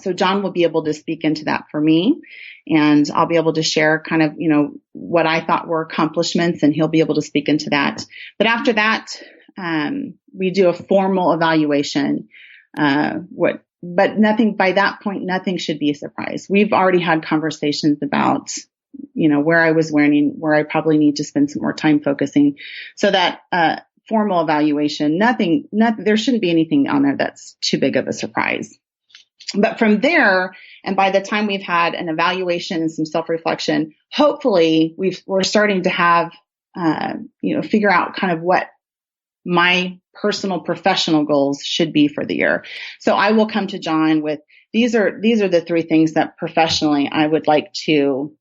So John will be able to speak into that for me, and I'll be able to share kind of, you know, what I thought were accomplishments, and he'll be able to speak into that. But after that, we do a formal evaluation, but nothing, by that point, nothing should be a surprise. We've already had conversations about, you know, where I was learning, where I probably need to spend some more time focusing, so that, formal evaluation, there shouldn't be anything on there that's too big of a surprise. But from there, and by the time we've had an evaluation and some self-reflection, hopefully we're starting to have, you know, figure out kind of what my personal professional goals should be for the year. So I will come to John with, these are the 3 things that professionally I would like to,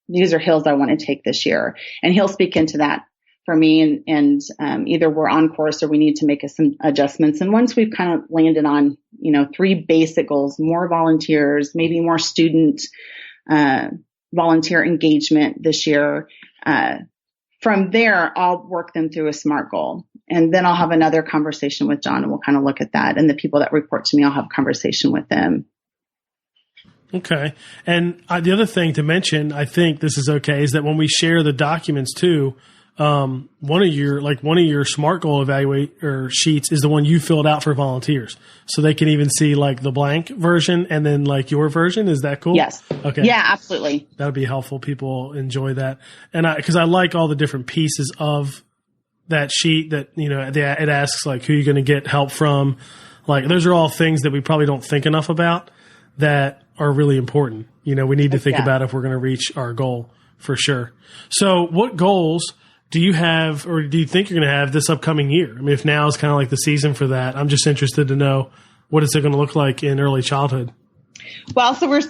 these are hills I want to take this year. And he'll speak into that for me, and either we're on course or we need to make some adjustments. And once we've kind of landed on, you know, 3 basic goals, more volunteers, maybe more student volunteer engagement this year, from there, I'll work them through a SMART goal. And then I'll have another conversation with John, and we'll kind of look at that. And the people that report to me, I'll have a conversation with them. Okay. And the other thing to mention, I think this is okay, is that when we share the documents too, one of your SMART goal sheets is the one you filled out for volunteers. So they can even see like the blank version and then like your version. Is that cool? Yes. Okay. Yeah, absolutely. That would be helpful. People enjoy that. And cause I like all the different pieces of that sheet that, you know, it asks like who you're going to get help from. Like those are all things that we probably don't think enough about that are really important. You know, we need to think about if we're going to reach our goal for sure. So what goals do you have, or do you think you're going to have this upcoming year? I mean, if now is kind of like the season for that, I'm just interested to know what is it going to look like in early childhood. Well, so we're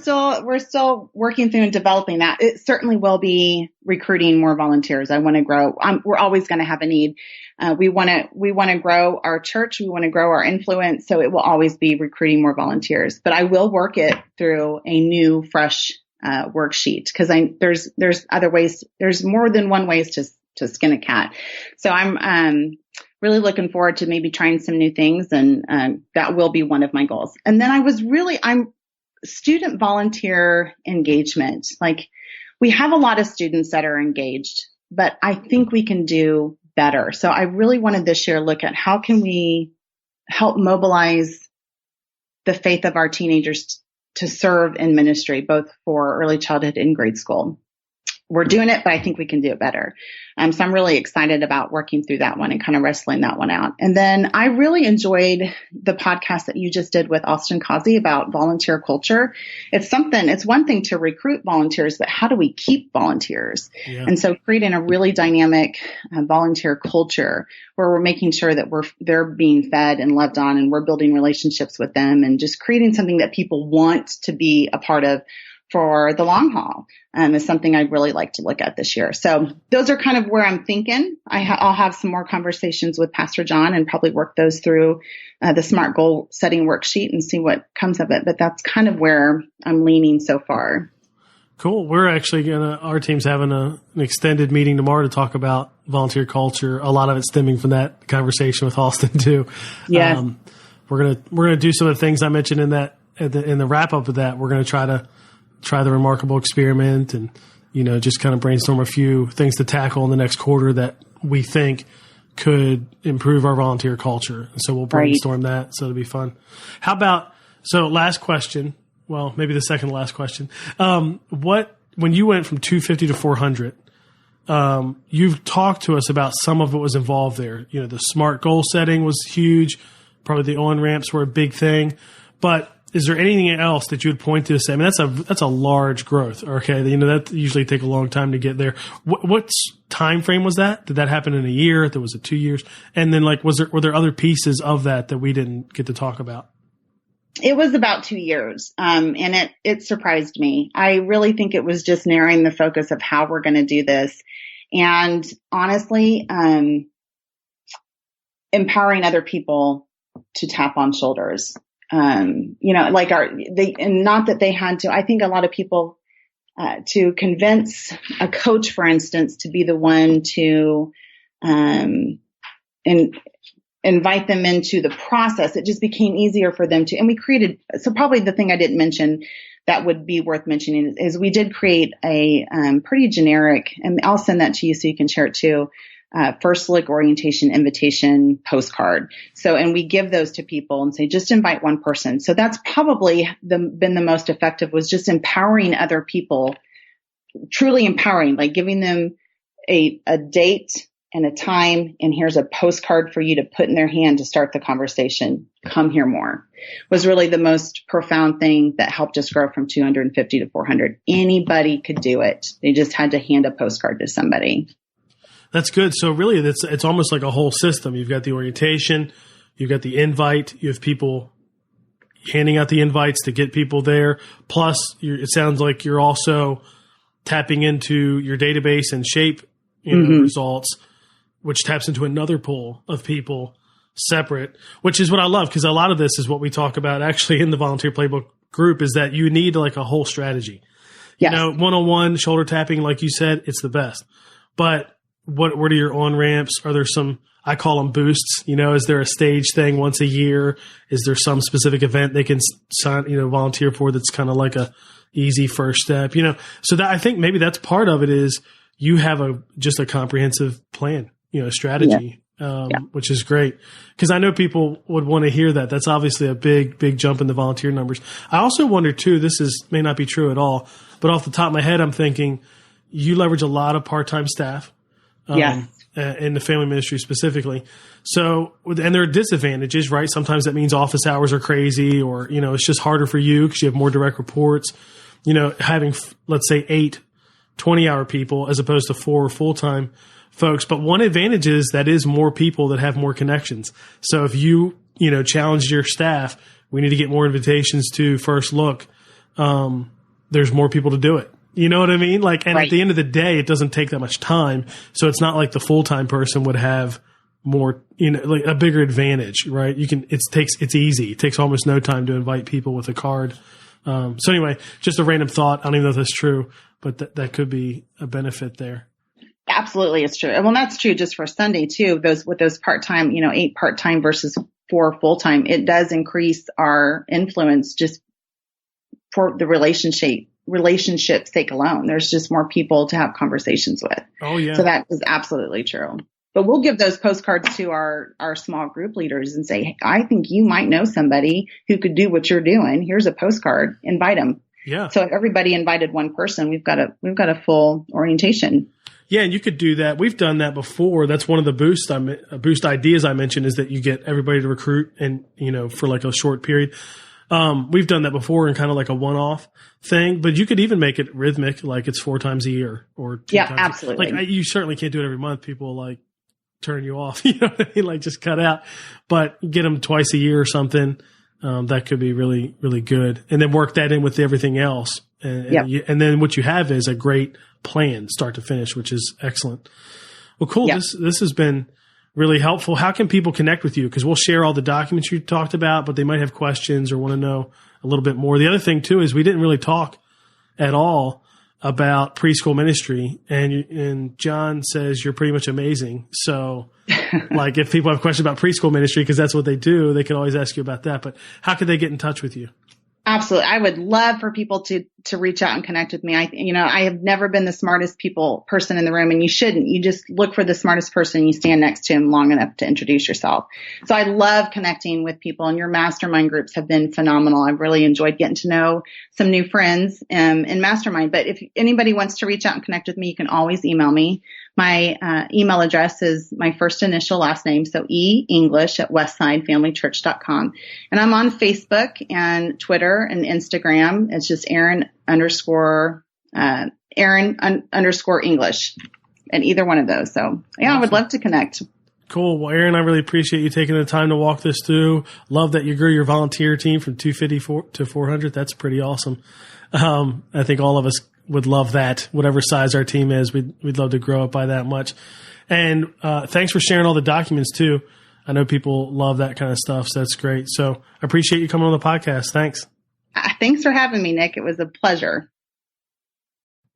still working through and developing that. It certainly will be recruiting more volunteers. I want to grow. We're always going to have a need. We want to grow our church. We want to grow our influence. So it will always be recruiting more volunteers, but I will work it through a new, fresh, worksheet, because there's other ways. There's more than one ways to skin a cat. So I'm, really looking forward to maybe trying some new things, and that will be one of my goals. And then I'm student volunteer engagement. Like, we have a lot of students that are engaged, but I think we can do better. So I really wanted this year look at how can we help mobilize the faith of our teenagers to serve in ministry, both for early childhood and grade school. we're doing it, but I think we can do it better. So I'm really excited about working through that one and kind of wrestling that one out. And then I really enjoyed the podcast that you just did with Austin Causey about volunteer culture. It's one thing to recruit volunteers, but how do we keep volunteers? Yeah. And so creating a really dynamic volunteer culture where we're making sure that they're being fed and loved on, and we're building relationships with them, and just creating something that people want to be a part of for the long haul is something I'd really like to look at this year. So those are kind of where I'm thinking. I'll have some more conversations with Pastor John and probably work those through the SMART goal setting worksheet and see what comes of it. But that's kind of where I'm leaning so far. Cool. We're actually our team's having an extended meeting tomorrow to talk about volunteer culture. A lot of it stemming from that conversation with Austin too. Yeah. We're gonna do some of the things I mentioned in that in the wrap up of that. We're gonna try the remarkable experiment and, just kind of brainstorm a few things to tackle in the next quarter that we think could improve our volunteer culture. And so we'll brainstorm that. So it'll be fun. How about, last question, well, maybe the second to last question. When you went from 250 to 400, you've talked to us about some of what was involved there. The SMART goal setting was huge. Probably the on-ramps were a big thing, but is there anything else that you would point to say, I mean, that's a large growth. Okay. That usually take a long time to get there. What time frame was that? Did that happen in a year? Was it 2 years? And then were there other pieces of that we didn't get to talk about? It was about 2 years. And it surprised me. I really think it was just narrowing the focus of how we're going to do this. And honestly, empowering other people to tap on shoulders. And not that they had to, I think a lot of people, to convince a coach, for instance, to be the one to, invite them into the process, it just became easier for them to, and we created, so probably the thing I didn't mention that would be worth mentioning is we did create a, pretty generic, and I'll send that to you so you can share it too, first look orientation invitation postcard. So, and we give those to people and say, just invite one person. So that's probably been the most effective, was just empowering other people, truly empowering, like giving them a date and a time. And here's a postcard for you to put in their hand to start the conversation. Come hear more was really the most profound thing that helped us grow from 250 to 400. Anybody could do it. They just had to hand a postcard to somebody. That's good. So really, it's almost like a whole system. You've got the orientation, you've got the invite, you have people handing out the invites to get people there. Plus, it sounds like you're also tapping into your database and shape results, which taps into another pool of people separate, which is what I love, because a lot of this is what we talk about actually in the Volunteer Playbook group, is that you need like a whole strategy. Yes. One-on-one shoulder tapping, like you said, it's the best. But what are your on-ramps? Are there some, I call them boosts, is there a stage thing once a year? Is there some specific event they can sign, volunteer for that's kind of like a easy first step, So that, I think maybe that's part of it, is you have just a comprehensive plan, strategy, which is great. Because I know people would want to hear that. That's obviously a big, big jump in the volunteer numbers. I also wonder too, may not be true at all, but off the top of my head, I'm thinking you leverage a lot of part-time staff. In the family ministry specifically. So, and there are disadvantages, right? Sometimes that means office hours are crazy, or, it's just harder for you because you have more direct reports, having, let's say 8 20-hour people as opposed to 4 full-time folks. But one advantage is that is more people that have more connections. So if you, challenge your staff, we need to get more invitations to First Look. There's more people to do it. You know what I mean? At the end of the day, it doesn't take that much time. So it's not like the full-time person would have more, a bigger advantage, right? It's easy. It takes almost no time to invite people with a card. So anyway, just a random thought. I don't even know if that's true, but that could be a benefit there. Absolutely. It's true. Well, that's true just for Sunday too. With those part-time, 8 part-time versus 4 full-time, it does increase our influence just for the relationship's sake alone. There's just more people to have conversations with. Oh yeah. So that is absolutely true. But we'll give those postcards to our small group leaders and say, hey, I think you might know somebody who could do what you're doing. Here's a postcard. Invite them. Yeah. So if everybody invited one person, we've got a full orientation. Yeah, and you could do that. We've done that before. That's one of the boost ideas I mentioned, is that you get everybody to recruit and, for like a short period. We've done that before in kind of like a one-off thing, but you could even make it rhythmic, like it's 4 times a year or 2 times. Yeah, absolutely. Like you certainly can't do it every month. People like turn you off, you know what I mean? Like just cut out, but get them twice a year or something. That could be really, really good. And then work that in with everything else. And then what you have is a great plan, start to finish, which is excellent. Well, cool. Yep. This has been really helpful. How can people connect with you? Because we'll share all the documents you talked about, but they might have questions or want to know a little bit more. The other thing too is we didn't really talk at all about preschool ministry, and John says you're pretty much amazing. So like if people have questions about preschool ministry, because that's what they do, they can always ask you about that. But how could they get in touch with you? Absolutely. I would love for people to reach out and connect with me. I have never been the smartest person in the room, and you shouldn't. You just look for the smartest person and you stand next to him long enough to introduce yourself. So I love connecting with people, and your mastermind groups have been phenomenal. I've really enjoyed getting to know some new friends in mastermind. But if anybody wants to reach out and connect with me, you can always email me. My email address is my first initial last name, so English at westsidefamilychurch.com. And I'm on Facebook and Twitter and Instagram. It's just Erin _ English, and either one of those. So yeah, awesome. I would love to connect. Cool. Well, Erin, I really appreciate you taking the time to walk this through. Love that you grew your volunteer team from 250 to 400. That's pretty awesome. I think all of us would love that. Whatever size our team is, we'd love to grow it by that much. And thanks for sharing all the documents too. I know people love that kind of stuff, so that's great. So I appreciate you coming on the podcast. Thanks. Thanks for having me, Nick. It was a pleasure.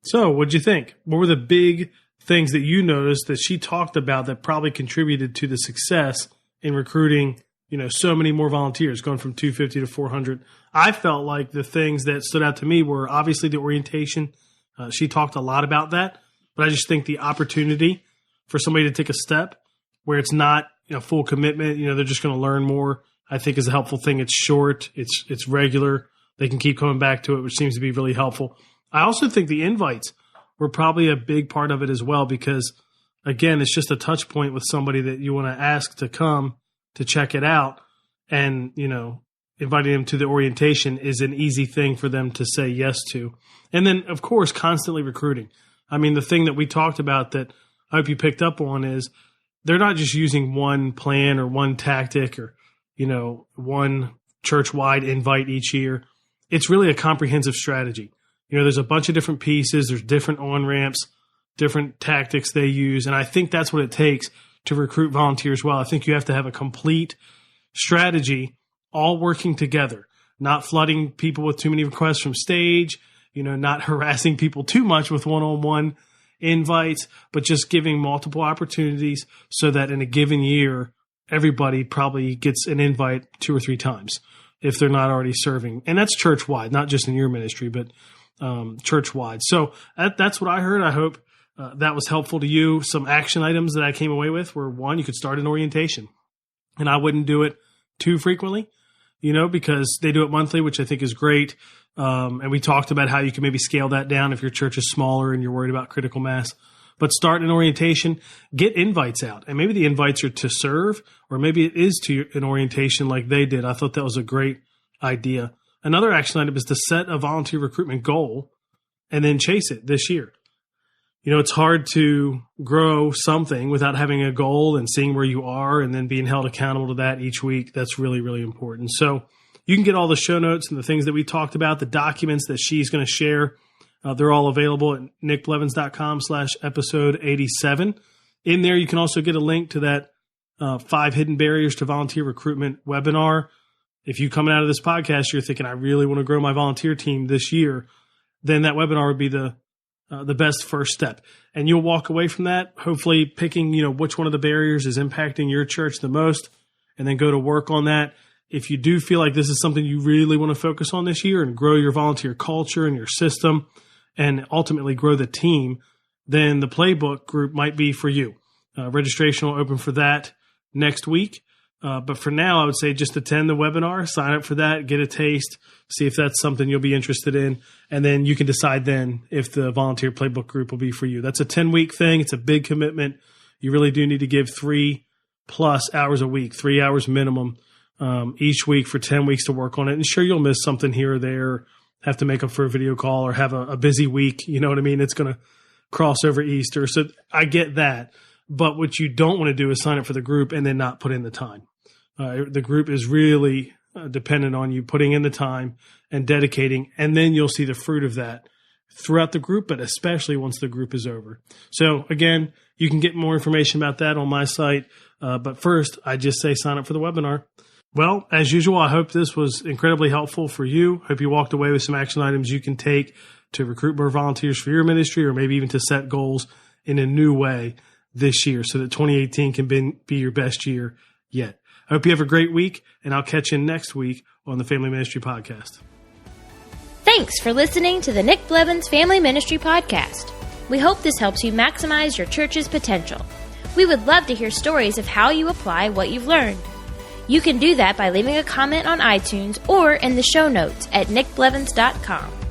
So what'd you think? What were the big things that you noticed that she talked about that probably contributed to the success in recruiting, so many more volunteers, going from 250 to 400? I felt like the things that stood out to me were obviously the orientation. She talked a lot about that, but I just think the opportunity for somebody to take a step where it's not full commitment, they're just going to learn more, I think is a helpful thing. It's short, it's regular. They can keep coming back to it, which seems to be really helpful. I also think the invites were probably a big part of it as well, because again, it's just a touch point with somebody that you want to ask to come to check it out, and, inviting them to the orientation is an easy thing for them to say yes to. And then, of course, constantly recruiting. I mean, the thing that we talked about that I hope you picked up on is they're not just using one plan or one tactic or, one church-wide invite each year. It's really a comprehensive strategy. There's a bunch of different pieces. There's different on-ramps, different tactics they use. And I think that's what it takes to recruit volunteers well. I think you have to have a complete strategy, all working together, not flooding people with too many requests from stage, not harassing people too much with one-on-one invites, but just giving multiple opportunities so that in a given year, everybody probably gets an invite 2 or 3 times if they're not already serving. And that's church-wide, not just in your ministry, but church-wide. So that's what I heard. I hope that was helpful to you. Some action items that I came away with were, 1, you could start an orientation. And I wouldn't do it too frequently, because they do it monthly, which I think is great. And we talked about how you can maybe scale that down if your church is smaller and you're worried about critical mass. But start an orientation, get invites out. And maybe the invites are to serve, or maybe it is to an orientation like they did. I thought that was a great idea. Another action item is to set a volunteer recruitment goal and then chase it this year. It's hard to grow something without having a goal and seeing where you are and then being held accountable to that each week. That's really, really important. So you can get all the show notes and the things that we talked about, the documents that she's going to share. They're all available at nickblevins.com/episode 87. In there, you can also get a link to that 5 Hidden Barriers to Volunteer Recruitment webinar. If you coming out of this podcast, you're thinking, I really want to grow my volunteer team this year, then that webinar would be the best first step. And you'll walk away from that, hopefully picking, which one of the barriers is impacting your church the most, and then go to work on that. If you do feel like this is something you really want to focus on this year and grow your volunteer culture and your system and ultimately grow the team, then the playbook group might be for you. Registration will open for that next week. But for now, I would say just attend the webinar, sign up for that, get a taste, see if that's something you'll be interested in. And then you can decide then if the volunteer playbook group will be for you. That's a 10-week thing. It's a big commitment. You really do need to give 3+ hours a week, 3 hours minimum each week for 10 weeks to work on it. And sure, you'll miss something here or there, have to make up for a video call or have a busy week. You know what I mean? It's going to cross over Easter. So I get that. But what you don't want to do is sign up for the group and then not put in the time. The group is really dependent on you putting in the time and dedicating, and then you'll see the fruit of that throughout the group, but especially once the group is over. So again, you can get more information about that on my site. But first, I just say sign up for the webinar. Well, as usual, I hope this was incredibly helpful for you. Hope you walked away with some action items you can take to recruit more volunteers for your ministry, or maybe even to set goals in a new way this year so that 2018 can be your best year yet. I hope you have a great week, and I'll catch you next week on the Family Ministry Podcast. Thanks for listening to the Nick Blevins Family Ministry Podcast. We hope this helps you maximize your church's potential. We would love to hear stories of how you apply what you've learned. You can do that by leaving a comment on iTunes or in the show notes at nickblevins.com.